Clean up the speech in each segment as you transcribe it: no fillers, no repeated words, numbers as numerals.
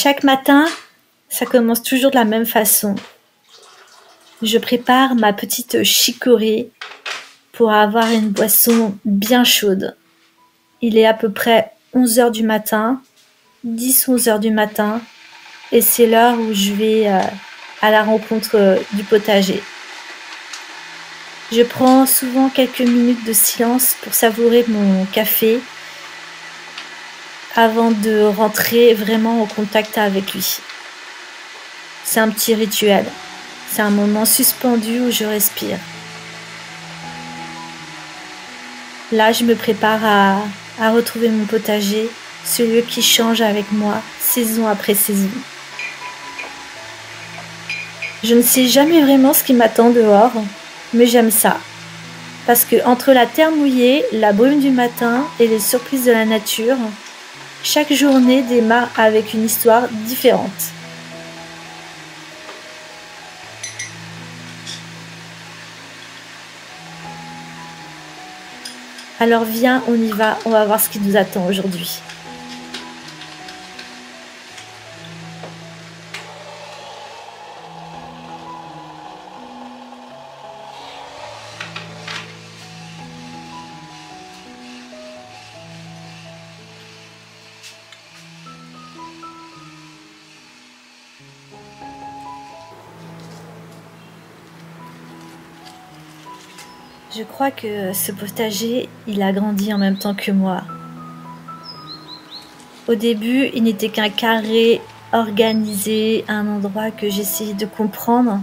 Chaque matin, ça commence toujours de la même façon. Je prépare ma petite chicorée pour avoir une boisson bien chaude. Il est à peu près 11 heures du matin, 10-11 heures du matin, et c'est l'heure où je vais à la rencontre du potager. Je prends souvent quelques minutes de silence pour savourer mon café avant de rentrer vraiment en contact avec lui. C'est un petit rituel. C'est un moment suspendu où je respire. Là, je me prépare à retrouver mon potager, ce lieu qui change avec moi, saison après saison. Je ne sais jamais vraiment ce qui m'attend dehors, mais j'aime ça. Parce que entre la terre mouillée, la brume du matin et les surprises de la nature, chaque journée démarre avec une histoire différente. Alors viens, on y va, on va voir ce qui nous attend aujourd'hui. Je crois que ce potager, il a grandi en même temps que moi. Au début, il n'était qu'un carré organisé, un endroit que j'essayais de comprendre.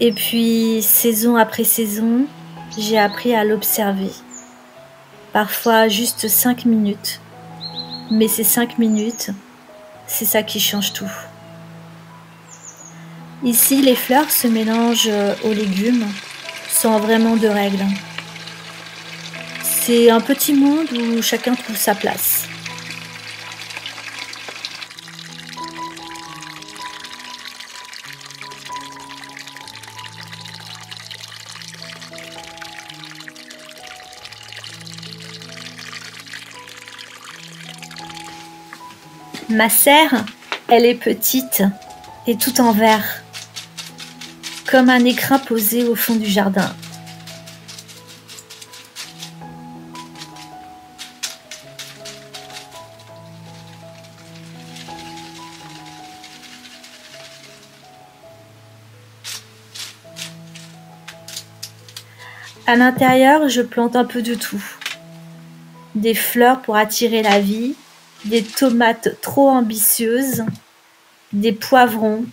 Et puis, saison après saison, j'ai appris à l'observer. Parfois juste 5 minutes. Mais ces 5 minutes, c'est ça qui change tout. Ici, les fleurs se mélangent aux légumes sans vraiment de règles. C'est un petit monde où chacun trouve sa place. Ma serre, elle est petite et tout en vert, comme un écrin posé au fond du jardin. À l'intérieur, je plante un peu de tout. Des fleurs pour attirer la vie, des tomates trop ambitieuses, des poivrons,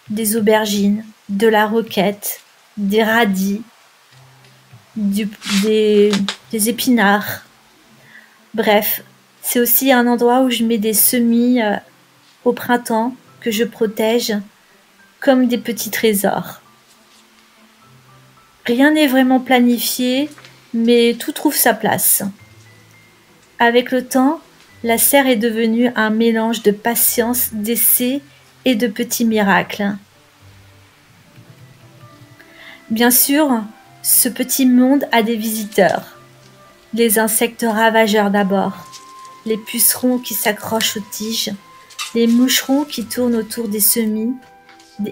des aubergines, de la roquette, des radis, des épinards. Bref, c'est aussi un endroit où je mets des semis au printemps que je protège comme des petits trésors. Rien n'est vraiment planifié, mais tout trouve sa place. Avec le temps, la serre est devenue un mélange de patience, d'essais et de petits miracles. Bien sûr, ce petit monde a des visiteurs. Les insectes ravageurs d'abord, les pucerons qui s'accrochent aux tiges, les moucherons qui tournent autour des semis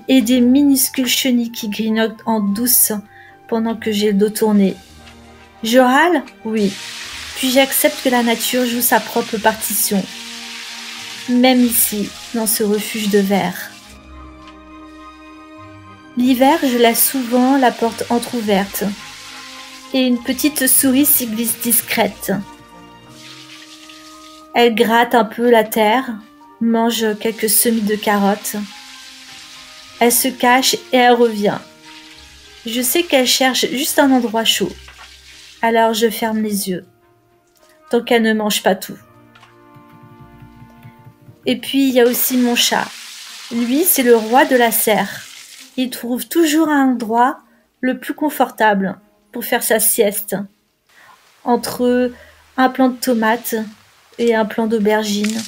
et des minuscules chenilles qui grignotent en douce pendant que j'ai le dos tourné. Je râle? Oui. Puis j'accepte que la nature joue sa propre partition. Même ici, dans ce refuge de verre. L'hiver, je laisse souvent la porte entr'ouverte. Et une petite souris s'y glisse discrète. Elle gratte un peu la terre, mange quelques semis de carottes. Elle se cache et elle revient. Je sais qu'elle cherche juste un endroit chaud. Alors je ferme les yeux, tant qu'elle ne mange pas tout. Et puis il y a aussi mon chat. Lui, c'est le roi de la serre. Il trouve toujours un endroit le plus confortable pour faire sa sieste. Entre un plant de tomates et un plant d'aubergine.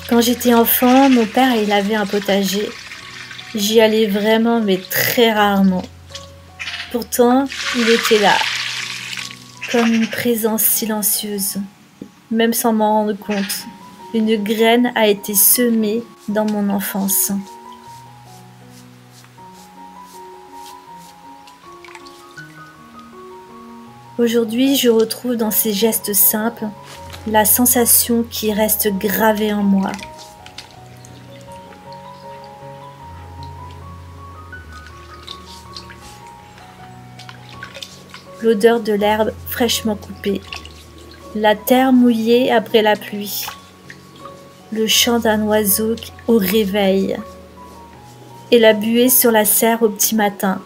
Quand j'étais enfant, mon père, il avait un potager. J'y allais vraiment, mais très rarement. Pourtant, il était là, comme une présence silencieuse. Même sans m'en rendre compte, une graine a été semée dans mon enfance. Aujourd'hui, je retrouve dans ces gestes simples la sensation qui reste gravée en moi. L'odeur de l'herbe fraîchement coupée, la terre mouillée après la pluie, le chant d'un oiseau au réveil et la buée sur la serre au petit matin.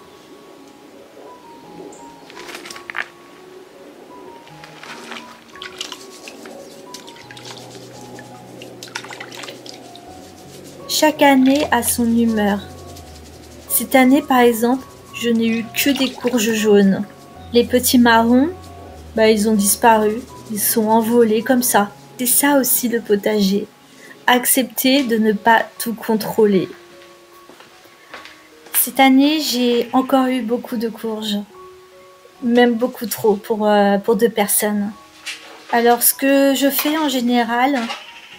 Chaque année a son humeur. Cette année, par exemple, je n'ai eu que des courges jaunes. Les petits marrons, ils ont disparu. Ils sont envolés comme ça. C'est ça aussi le potager. Accepter de ne pas tout contrôler. Cette année, j'ai encore eu beaucoup de courges. Même beaucoup trop pour 2 personnes. Alors, ce que je fais en général,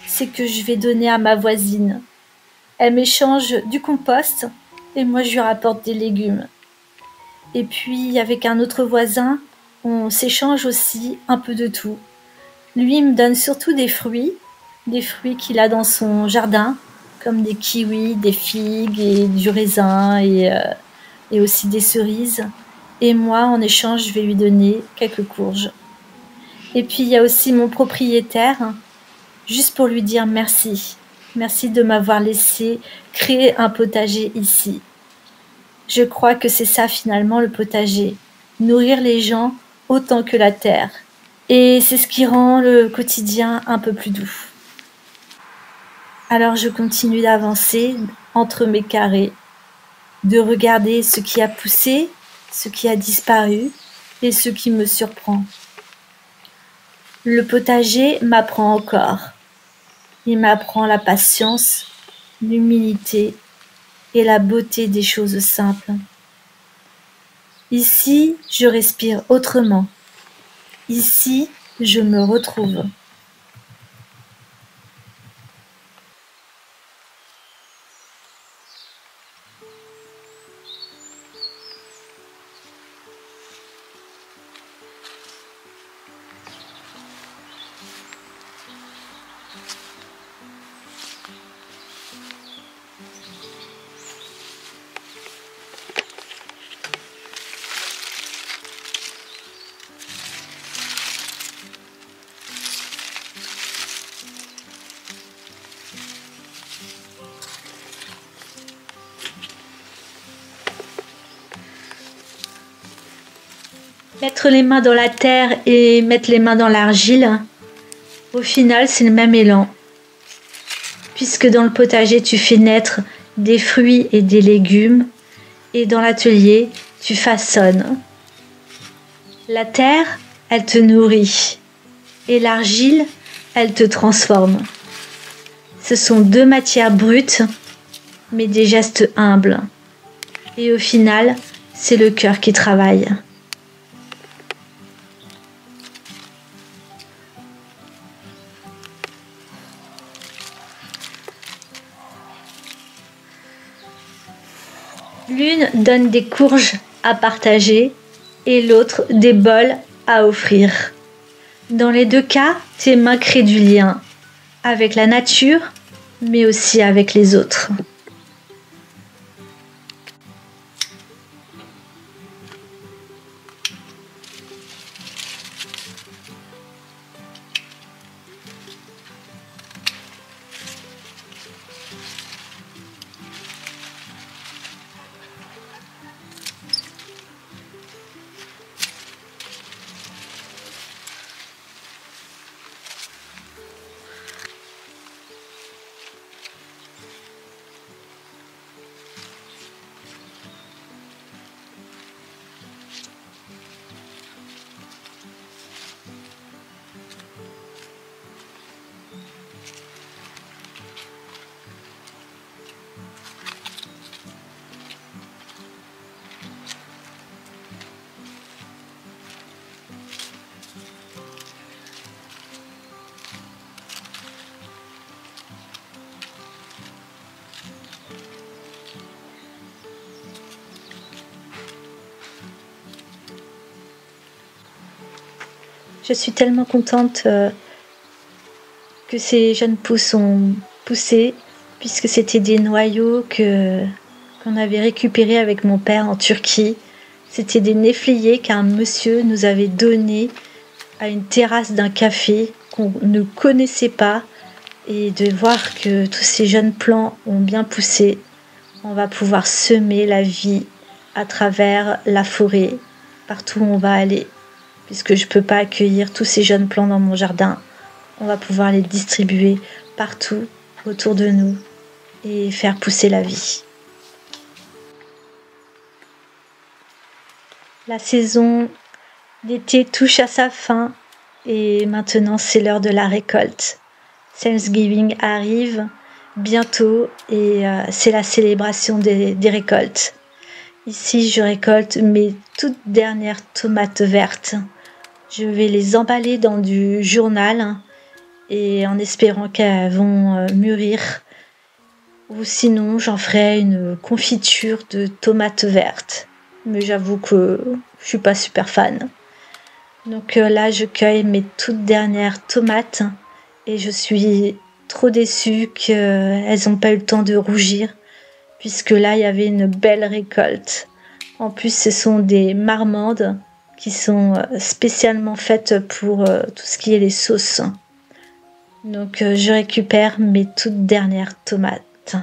c'est que je vais donner à ma voisine. Elle m'échange du compost et moi je lui rapporte des légumes. Et puis avec un autre voisin, on s'échange aussi un peu de tout. Lui il me donne surtout des fruits qu'il a dans son jardin, comme des kiwis, des figues et du raisin et aussi des cerises. Et moi en échange je vais lui donner quelques courges. Et puis il y a aussi mon propriétaire, juste pour lui dire merci. Merci de m'avoir laissé créer un potager ici. Je crois que c'est ça finalement le potager, nourrir les gens autant que la terre. Et c'est ce qui rend le quotidien un peu plus doux. Alors je continue d'avancer entre mes carrés, de regarder ce qui a poussé, ce qui a disparu et ce qui me surprend. Le potager m'apprend encore. Il m'apprend la patience, l'humilité et la beauté des choses simples. Ici, je respire autrement. Ici, je me retrouve. Mettre les mains dans la terre et mettre les mains dans l'argile, au final, c'est le même élan. Puisque dans le potager, tu fais naître des fruits et des légumes, et dans l'atelier, tu façonnes. La terre, elle te nourrit, et l'argile, elle te transforme. Ce sont 2 matières brutes, mais des gestes humbles. Et au final, c'est le cœur qui travaille. L'une donne des courges à partager et l'autre des bols à offrir. Dans les 2 cas, tes mains créent du lien avec la nature, mais aussi avec les autres. Je suis tellement contente que ces jeunes pousses ont poussé, puisque c'était des noyaux qu'on avait récupérés avec mon père en Turquie. C'était des néfliers qu'un monsieur nous avait donnés à une terrasse d'un café qu'on ne connaissait pas. Et de voir que tous ces jeunes plants ont bien poussé, on va pouvoir semer la vie à travers la forêt, partout où on va aller. Puisque je ne peux pas accueillir tous ces jeunes plants dans mon jardin, on va pouvoir les distribuer partout autour de nous et faire pousser la vie. La saison d'été touche à sa fin et maintenant c'est l'heure de la récolte. Thanksgiving arrive bientôt et c'est la célébration des récoltes. Ici, je récolte mes toutes dernières tomates vertes. Je vais les emballer dans du journal et en espérant qu'elles vont mûrir. Ou sinon, j'en ferai une confiture de tomates vertes. Mais j'avoue que je suis pas super fan. Donc là, je cueille mes toutes dernières tomates et je suis trop déçue qu'elles n'ont pas eu le temps de rougir, puisque là, il y avait une belle récolte. En plus, ce sont des marmandes qui sont spécialement faites pour tout ce qui est les sauces. Donc, je récupère mes toutes dernières tomates.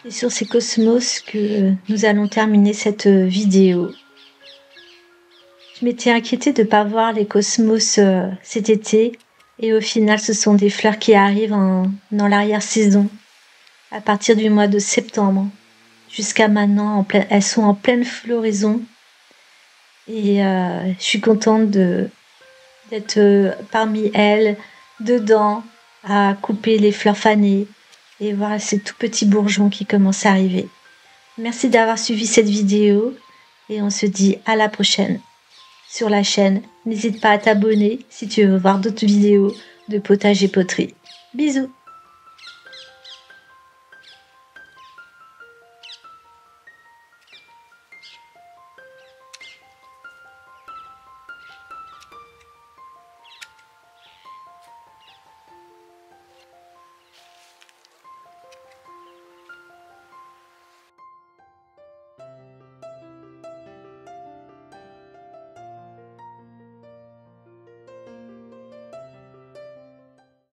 C'est sur ces cosmos que nous allons terminer cette vidéo. Je m'étais inquiétée de ne pas voir les cosmos cet été et au final ce sont des fleurs qui arrivent dans l'arrière-saison à partir du mois de septembre. Jusqu'à maintenant, elles sont en pleine floraison et je suis contente d'être parmi elles, dedans, à couper les fleurs fanées et voir ces tout petits bourgeons qui commencent à arriver. Merci d'avoir suivi cette vidéo et on se dit à la prochaine sur la chaîne. N'hésite pas à t'abonner si tu veux voir d'autres vidéos de potager poterie. Bisous!